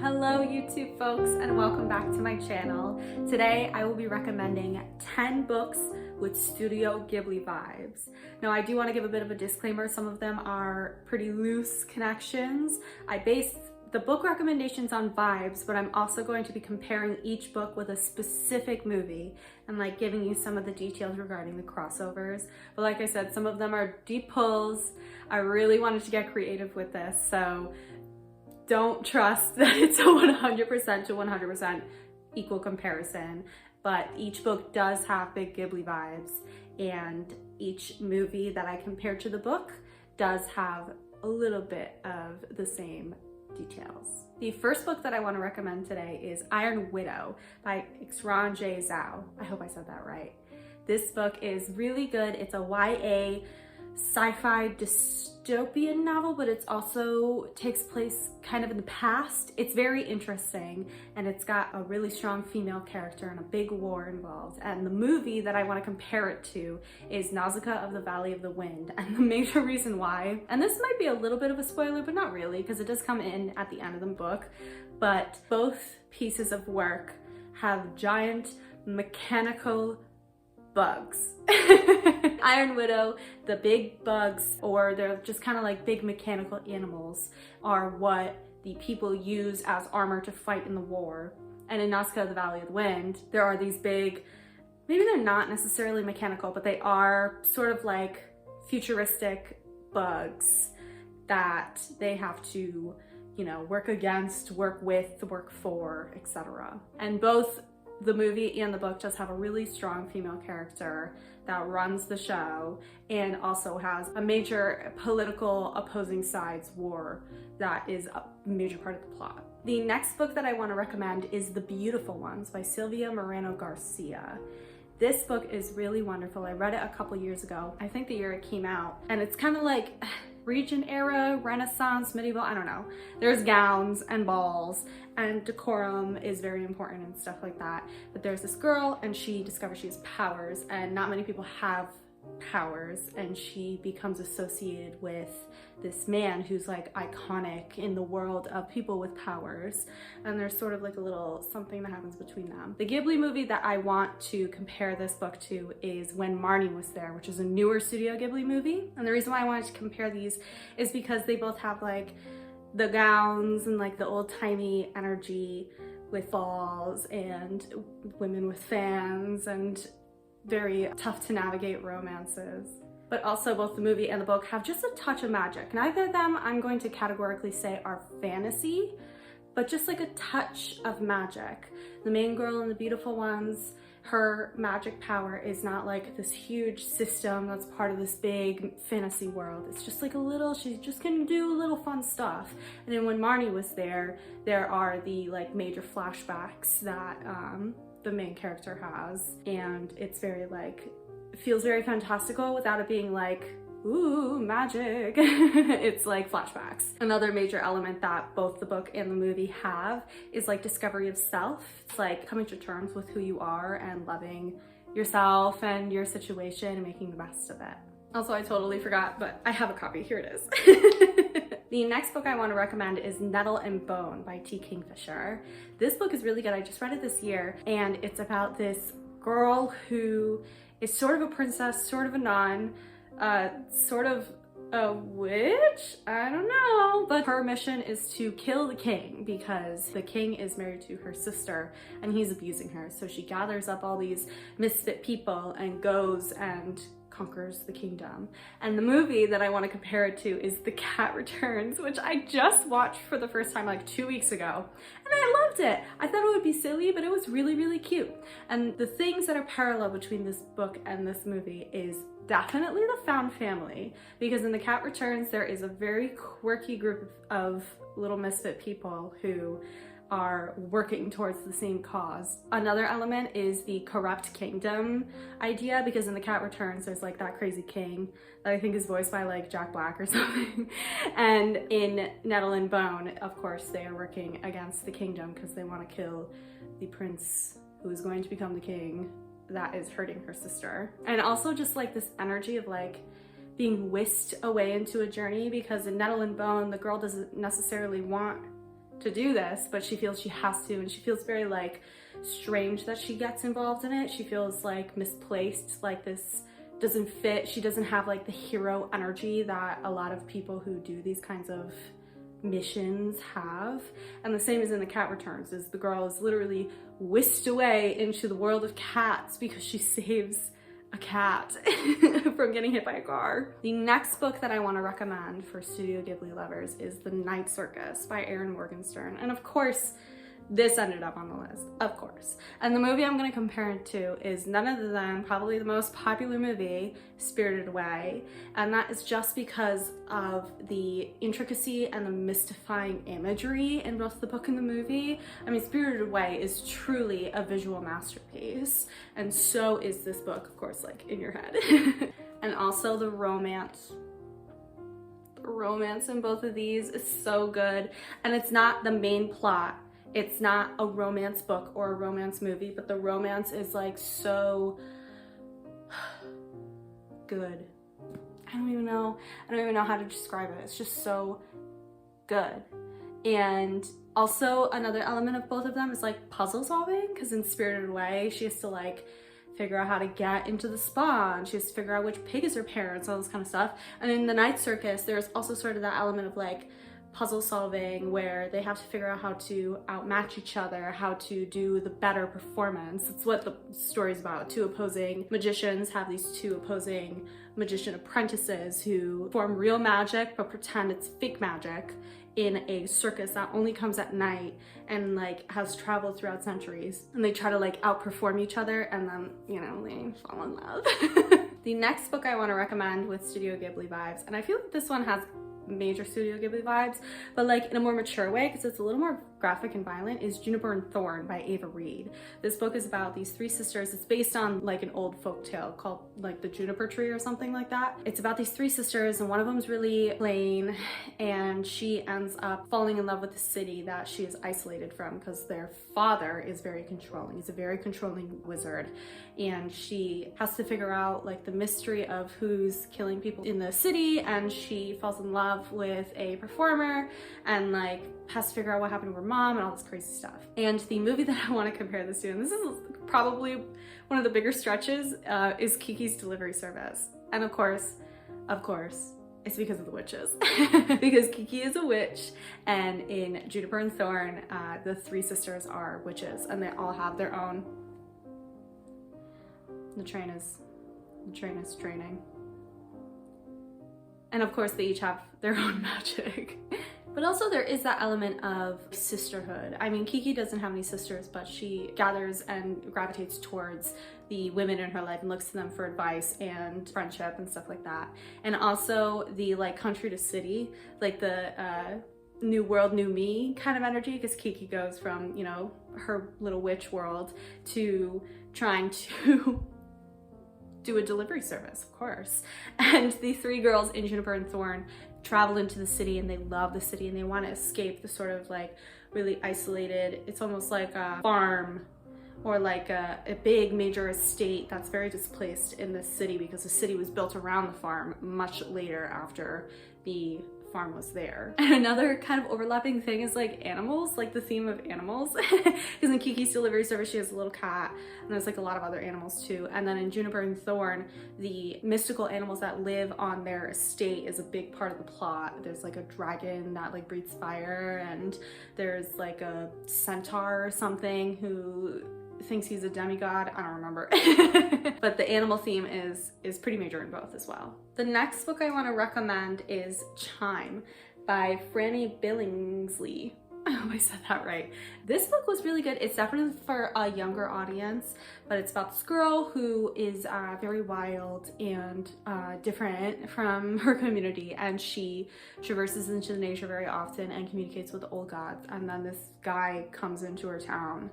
Hello YouTube folks, and welcome back to my channel. Today I will be recommending 10 books with Studio Ghibli vibes. Now I do want to give a bit of a disclaimer. Some of them are pretty loose connections. I based the book recommendations on vibes, but I'm also going to be comparing each book with a specific movie and like giving you some of the details regarding the crossovers. But like I said, some of them are deep pulls. I really wanted to get creative with this, so don't trust that it's a 100% to 100% equal comparison, but each book does have big Ghibli vibes, and each movie that I compared to the book does have a little bit of the same details. The first book that I want to recommend today is Iron Widow by Xran J. Zhao. I hope I said that right. This book is really good. It's a YA sci-fi dystopian novel, but it's also takes place kind of in the past. It's very interesting, and it's got a really strong female character and a big war involved. And the movie that I want to compare it to is Nausicaa of the Valley of the Wind. And the major reason why, and this might be a little bit of a spoiler, but not really, because it does come in at the end of the book, but both pieces of work have giant mechanical bugs. Iron Widow, the big bugs, or they're just kind of like big mechanical animals, are what the people use as armor to fight in the war. And in Nausicaa of the Valley of the Wind, there are these big, maybe they're not necessarily mechanical, but they are sort of like futuristic bugs that they have to, you know, work against, work with, work for, etc. And both the movie and the book just have a really strong female character that runs the show, and also has a major political opposing sides war that is a major part of the plot. The next book that I want to recommend is The Beautiful Ones by Silvia Moreno Garcia. This book is really wonderful. I read it a couple years ago. I think the year it came out, and it's kind of like Regent era, Renaissance, medieval, I don't know. There's gowns and balls, and decorum is very important and stuff like that. But there's this girl, and she discovers she has powers, and not many people have powers, and she becomes associated with this man who's like iconic in the world of people with powers, and there's sort of like a little something that happens between them. The Ghibli movie that I want to compare this book to is When Marnie Was There, which is a newer Studio Ghibli movie. And the reason why I wanted to compare these is because they both have like the gowns and like the old-timey energy with balls and women with fans and very tough to navigate romances. But also both the movie and the book have just a touch of magic. Neither of them I'm going to categorically say are fantasy, but just like a touch of magic. The main girl in The Beautiful Ones, her magic power is not like this huge system that's part of this big fantasy world. It's just like a little, she just can do little fun stuff. And then When Marnie Was There, there are the like major flashbacks that the main character has, and it's very like, it feels very fantastical without it being like, ooh, magic. It's like flashbacks. Another major element that both the book and the movie have is like discovery of self. It's like coming to terms with who you are and loving yourself and your situation and making the best of it. Also, I totally forgot, but I have a copy. Here it is. The next book I want to recommend is Nettle and Bone by T. Kingfisher. This book is really good. I just read it this year, and it's about this girl who is sort of a princess, sort of a nun, sort of a witch? I don't know. But her mission is to kill the king because the king is married to her sister and he's abusing her. So she gathers up all these misfit people and goes and conquers the kingdom. And the movie that I want to compare it to is The Cat Returns, which I just watched for the first time like 2 weeks ago, and I loved it. I thought it would be silly, but it was really, really cute. And the things that are parallel between this book and this movie is definitely the found family, because in The Cat Returns there is a very quirky group of little misfit people who are working towards the same cause. Another element is the corrupt kingdom idea, because in The Cat Returns there's like that crazy king that I think is voiced by like Jack Black or something. And in Nettle and Bone, of course, they are working against the kingdom because they want to kill the prince who is going to become the king that is hurting her sister. And also just like this energy of like being whisked away into a journey, because in Nettle and Bone, the girl doesn't necessarily want to do this, but she feels she has to, and she feels very like strange that she gets involved in it. She feels like misplaced, like this doesn't fit. She doesn't have like the hero energy that a lot of people who do these kinds of missions have. And the same as in The Cat Returns, is the girl is literally whisked away into the world of cats because she saves a cat from getting hit by a car. The next book that I want to recommend for Studio Ghibli lovers is The Night Circus by Erin Morgenstern. And of course, this ended up on the list, of course. And the movie I'm going to compare it to is none other than probably the most popular movie, Spirited Away. And that is just because of the intricacy and the mystifying imagery in both the book and the movie. I mean, Spirited Away is truly a visual masterpiece. And so is this book, of course, like in your head. And also the romance. The romance in both of these is so good. And it's not the main plot. It's not a romance book or a romance movie, but the romance is like so good. I don't even know how to describe it. It's just so good. And also another element of both of them is like puzzle solving, because in Spirited Away, she has to like figure out how to get into the spa, and she has to figure out which pig is her parents, all this kind of stuff. And in The Night Circus, there's also sort of that element of like puzzle solving where they have to figure out how to outmatch each other, how to do the better performance. It's what the story's about. Two opposing magicians have these two opposing magician apprentices who form real magic but pretend it's fake magic in a circus that only comes at night and like has traveled throughout centuries. And they try to like outperform each other, and then, you know, they fall in love. The next book I want to recommend with Studio Ghibli vibes, and I feel like this one has major Studio Ghibli vibes, but like in a more mature way because it's a little more graphic and violent, is Juniper and Thorn by Ava Reed. This book is about these three sisters. It's based on like an old folk tale called like The Juniper Tree or something like that. It's about these three sisters, and one of them's really plain, and she ends up falling in love with the city that she is isolated from because their father is very controlling. He's a very controlling wizard, and she has to figure out like the mystery of who's killing people in the city, and she falls in love with a performer and like has to figure out what happened to her mom and all this crazy stuff. And the movie that I want to compare this to, and this is probably one of the bigger stretches, is Kiki's Delivery Service. And of course, it's because of the witches. Because Kiki is a witch, and in Juniper and Thorn, the three sisters are witches, and they all have their own. The train is training. And of course, they each have their own magic. But also there is that element of sisterhood. I mean, Kiki doesn't have any sisters, but she gathers and gravitates towards the women in her life and looks to them for advice and friendship and stuff like that. And also the like country to city, like the new world, new me kind of energy, because Kiki goes from, you know, her little witch world to trying to do a delivery service, of course. And the three girls in Juniper and Thorn travel into the city, and they love the city, and they want to escape the sort of like really isolated, it's almost like a farm or like a big major estate that's very displaced in the city, because the city was built around the farm much later after the farm was there. And another kind of overlapping thing is like animals, like the theme of animals. Because in Kiki's Delivery Service, she has a little cat, and there's like a lot of other animals too. And then in Juniper and Thorn, the mystical animals that live on their estate is a big part of the plot. There's like a dragon that like breathes fire, and there's like a centaur or something who thinks he's a demigod. I don't remember. But the animal theme is pretty major in both as well. The next book I want to recommend is Chime by Franny Billingsley. I hope I said that right. This book was really good. It's definitely for a younger audience, but it's about this girl who is very wild and different from her community, and she traverses into nature very often and communicates with the old gods. And then this guy comes into her town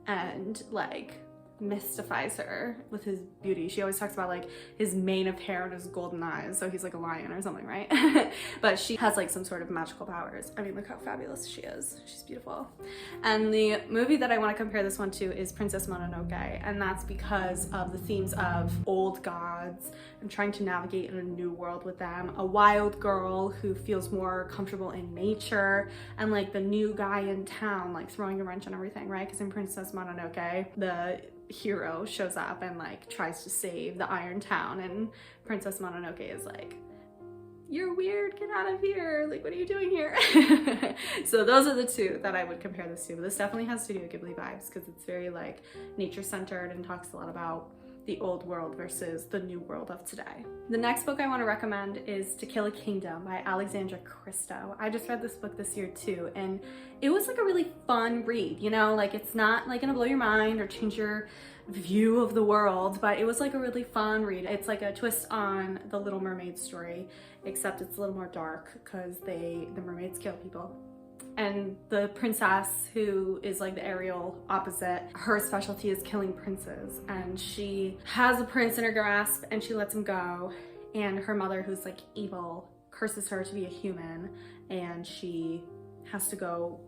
and like mystifies her with his beauty. She always talks about like his mane of hair and his golden eyes, so he's like a lion or something, right? But she has like some sort of magical powers. I mean, look how fabulous she is. She's beautiful. And the movie that I want to compare this one to is Princess Mononoke, and that's because of the themes of old gods and trying to navigate in a new world with them, a wild girl who feels more comfortable in nature, and like the new guy in town like throwing a wrench on everything, right? Because in Princess Mononoke, the hero shows up and like tries to save the Iron Town, and Princess Mononoke is like, you're weird, get out of here, like what are you doing here? So those are the two that I would compare this to. But this definitely has Studio Ghibli vibes because it's very like nature centered and talks a lot about the old world versus the new world of today. The next book I want to recommend is To Kill a Kingdom by Alexandra Christo. I just read this book this year too, and it was like a really fun read, you know, like it's not like gonna blow your mind or change your view of the world, but it was like a really fun read. It's like a twist on the Little Mermaid story, except it's a little more dark because the mermaids kill people. And the princess, who is like the Ariel opposite, her specialty is killing princes, and she has a prince in her grasp and she lets him go, and her mother, who's like evil, curses her to be a human, and she has to go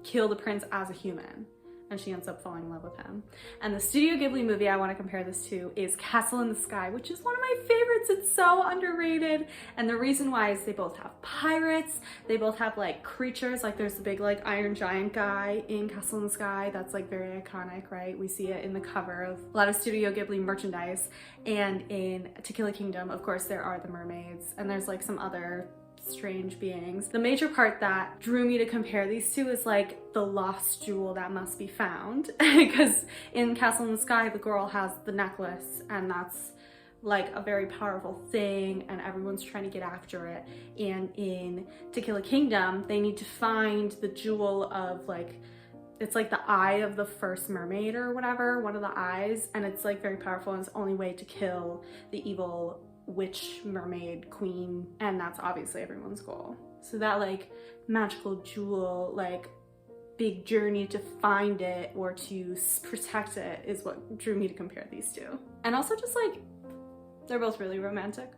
kill the prince as a human, and she ends up falling in love with him. And the Studio Ghibli movie I want to compare this to is Castle in the Sky, which is one of my favorites. It's so underrated. And the reason why is they both have pirates, they both have like creatures, like there's the big like iron giant guy in Castle in the Sky that's like very iconic, right? We see it in the cover of a lot of Studio Ghibli merchandise. And in To Kill a Kingdom, of course, there are the mermaids, and there's like some other strange beings. The major part that drew me to compare these two is like the lost jewel that must be found, because in Castle in the Sky the girl has the necklace, and that's like a very powerful thing and everyone's trying to get after it. And in To Kill a Kingdom they need to find the jewel of like, it's like the eye of the first mermaid or whatever, one of the eyes, and it's like very powerful, and it's the only way to kill the evil witch mermaid queen, and that's obviously everyone's goal. So that like magical jewel, like big journey to find it or to protect it is what drew me to compare these two. And also just like, they're both really romantic.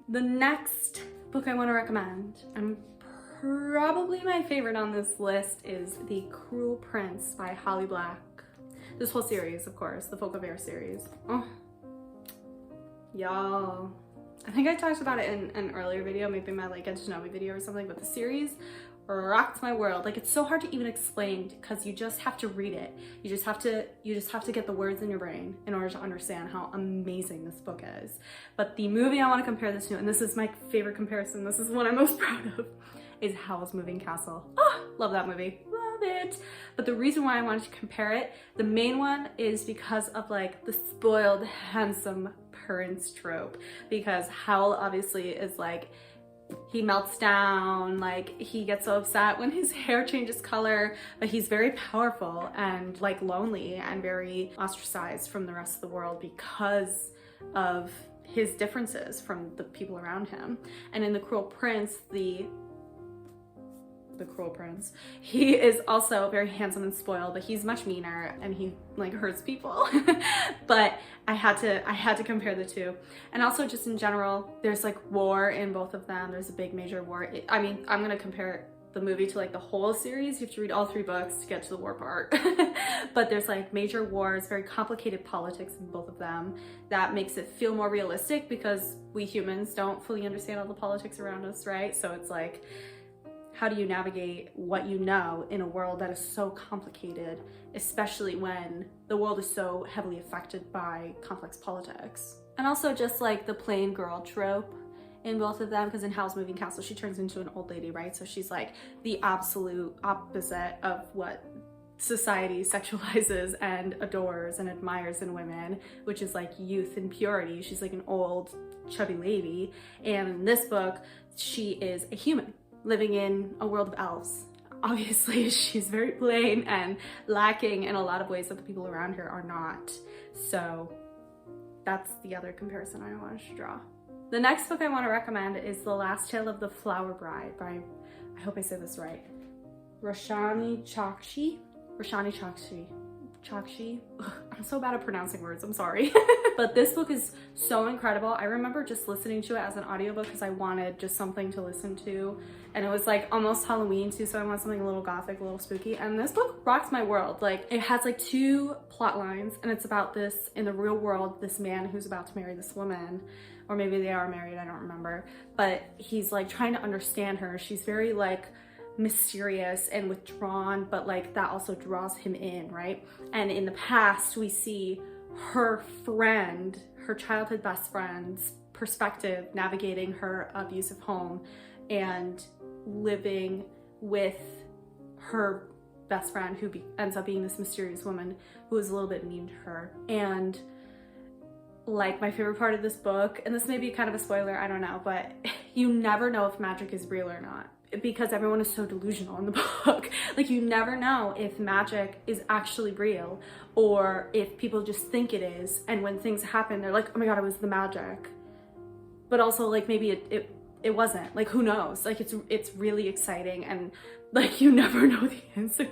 The next book I want to recommend, and probably my favorite on this list, is The Cruel Prince by Holly Black. This whole series, of course, the Folk of Air series. Oh, y'all, I think I talked about it in an earlier video, maybe my like get to know me video or something, but the series rocked my world. Like, it's so hard to even explain because you just have to read it. You just have to get the words in your brain in order to understand how amazing this book is. But the movie I want to compare this to, and this is my favorite comparison, this is what I'm most proud of, is Howl's Moving Castle. Oh, love that movie. Love it. But the reason why I wanted to compare it, the main one, is because of like the spoiled, handsome prince trope. Because Howl obviously is like, he melts down, like he gets so upset when his hair changes color, but he's very powerful and like lonely and very ostracized from the rest of the world because of his differences from the people around him. And in The Cruel Prince, the Cruel Prince, he is also very handsome and spoiled, but he's much meaner and he like hurts people. But I had to compare the two. And also just in general, there's like war in both of them. There's a big major war. I mean, I'm gonna compare the movie to like the whole series. You have to read all 3 books to get to the war part. But there's like major wars, very complicated politics in both of them. That makes it feel more realistic because we humans don't fully understand all the politics around us, right? So it's like, how do you navigate what you know in a world that is so complicated, especially when the world is so heavily affected by complex politics? And also just like the plain girl trope in both of them, because in Howl's Moving Castle, she turns into an old lady, right? So she's like the absolute opposite of what society sexualizes and adores and admires in women, which is like youth and purity. She's like an old, chubby lady. And in this book, she is a human living in a world of elves. Obviously, she's very plain and lacking in a lot of ways that the people around her are not. So that's the other comparison I wanted to draw. The next book I want to recommend is The Last Tale of the Flower Bride by, I hope I said this right, Roshani Chokshi. Chakshi. I'm so bad at pronouncing words, I'm sorry. But this book is so incredible. I remember just listening to it as an audiobook because I wanted just something to listen to. And it was like almost Halloween too, so I want something a little gothic, a little spooky. And this book rocks my world. Like, it has like 2 plot lines, and it's about this, in the real world, this man who's about to marry this woman, or maybe they are married, I don't remember. But he's like trying to understand her. She's very like mysterious and withdrawn, but like that also draws him in, right? And in the past, we see her friend, her childhood best friend's perspective, navigating her abusive home and living with her best friend, who ends up being this mysterious woman who is a little bit mean to her. And like, my favorite part of this book, and this may be kind of a spoiler, I don't know, but you never know if magic is real or not, because everyone is so delusional in the book. Like, you never know if magic is actually real, or if people just think it is, and when things happen, they're like, oh my god, it was the magic. But also, like, maybe it wasn't. Like, who knows? Like, it's really exciting, and like, you never know the answer.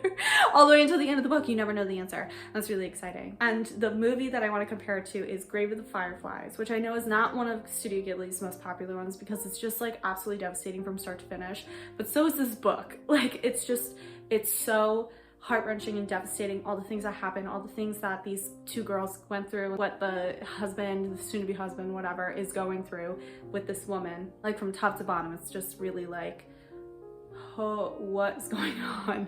All the way until the end of the book, you never know the answer. That's really exciting. And the movie that I want to compare it to is Grave of the Fireflies, which I know is not one of Studio Ghibli's most popular ones because it's just like absolutely devastating from start to finish. But so is this book. Like, it's so heart-wrenching and devastating, all the things that happen, all the things that these 2 girls went through, what the husband, the soon-to-be husband, whatever, is going through with this woman. Like, from top to bottom, it's just really like, oh, what's going on?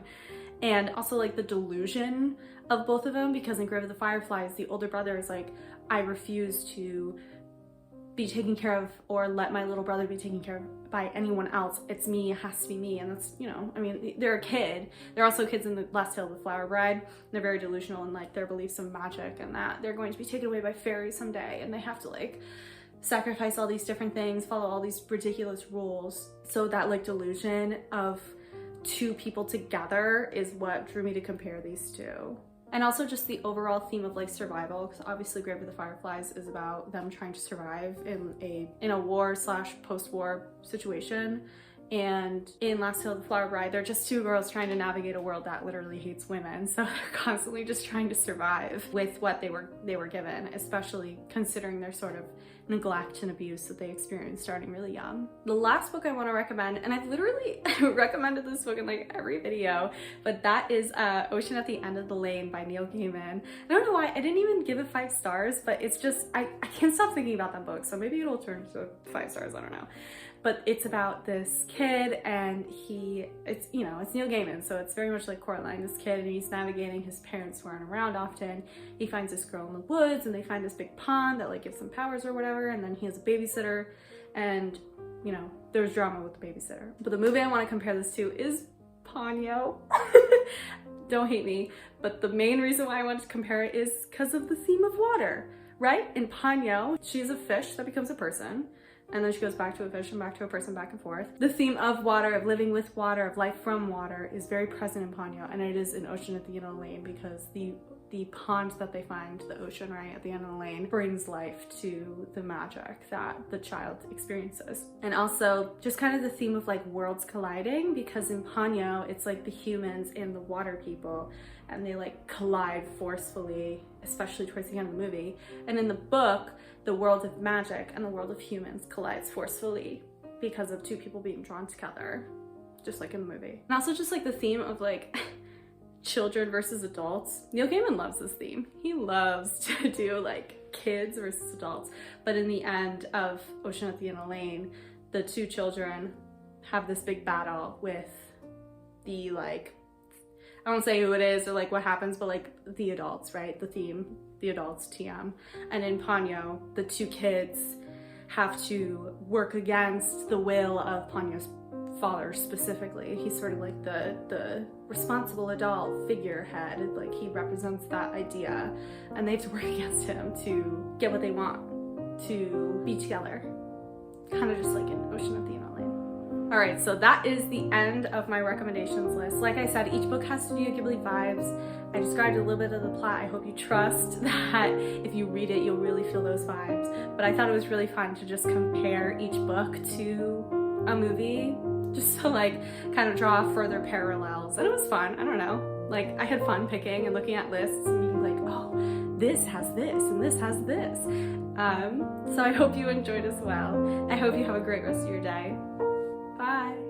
And also like the delusion of both of them, because in Grave of the Fireflies, the older brother is like, I refuse to be taken care of or let my little brother be taken care of by anyone else. It's me, it has to be me. And that's, you know, I mean, they're a kid. They're also kids in The Last Tale of the Flower Bride. They're very delusional in like their beliefs of magic, and that they're going to be taken away by fairies someday, and they have to like sacrifice all these different things, follow all these ridiculous rules. So that like delusion of 2 people together is what drew me to compare these 2. And also just the overall theme of like survival, because obviously Grave of the Fireflies is about them trying to survive in a war / post-war situation. And in Last Tale of the Flower Bride, they're just 2 girls trying to navigate a world that literally hates women. So they're constantly just trying to survive with what they were given, especially considering their sort of neglect and abuse that they experienced starting really young. The last book I want to recommend, and I've literally recommended this book in like every video, but that is Ocean at the End of the Lane by Neil Gaiman. I don't know why, I didn't even give it 5 stars, but it's just, I can't stop thinking about that book, so maybe it'll turn to 5 stars, I don't know. But it's about this kid, and it's Neil Gaiman, so it's very much like Coraline, this kid, and he's navigating, his parents who aren't around often. He finds this girl in the woods, and they find this big pond that like gives them powers or whatever, and then he has a babysitter, and you know, there's drama with the babysitter. But the movie I want to compare this to is Ponyo. Don't hate me, but the main reason why I want to compare it is because of the theme of water, right? In Ponyo, she's a fish that becomes a person, and then she goes back to a fish and back to a person, back and forth. The theme of water, of living with water, of life from water, is very present in Ponyo, and it is in Ocean at the End of the Lane, because the pond that they find, the ocean right at the end of the lane, brings life to the magic that the child experiences. And also just kind of the theme of like worlds colliding, because in Ponyo, it's like the humans and the water people, and they like collide forcefully, especially towards the end of the movie. And in the book, the world of magic and the world of humans collides forcefully because of 2 people being drawn together, just like in the movie. And also just like the theme of like children versus adults. Neil Gaiman loves this theme. He loves to do like kids versus adults. But in the end of Ocean at the End of the Lane, the 2 children have this big battle with the like, I won't say who it is or like what happens, but like the adults, right? The theme, the adults, TM. And in Ponyo, the 2 kids have to work against the will of Ponyo's father specifically. He's sort of like the responsible adult figurehead, like he represents that idea, and they have to work against him to get what they want, to be together, kind of just like in Ocean at the End of the Lane. All right, so that is the end of my recommendations list. Like I said, each book has Studio Ghibli vibes. I described a little bit of the plot. I hope you trust that if you read it, you'll really feel those vibes. But I thought it was really fun to just compare each book to a movie, just to like kind of draw further parallels. And it was fun, I don't know. Like, I had fun picking and looking at lists and being like, oh, this has this and this has this. So I hope you enjoyed as well. I hope you have a great rest of your day. Bye.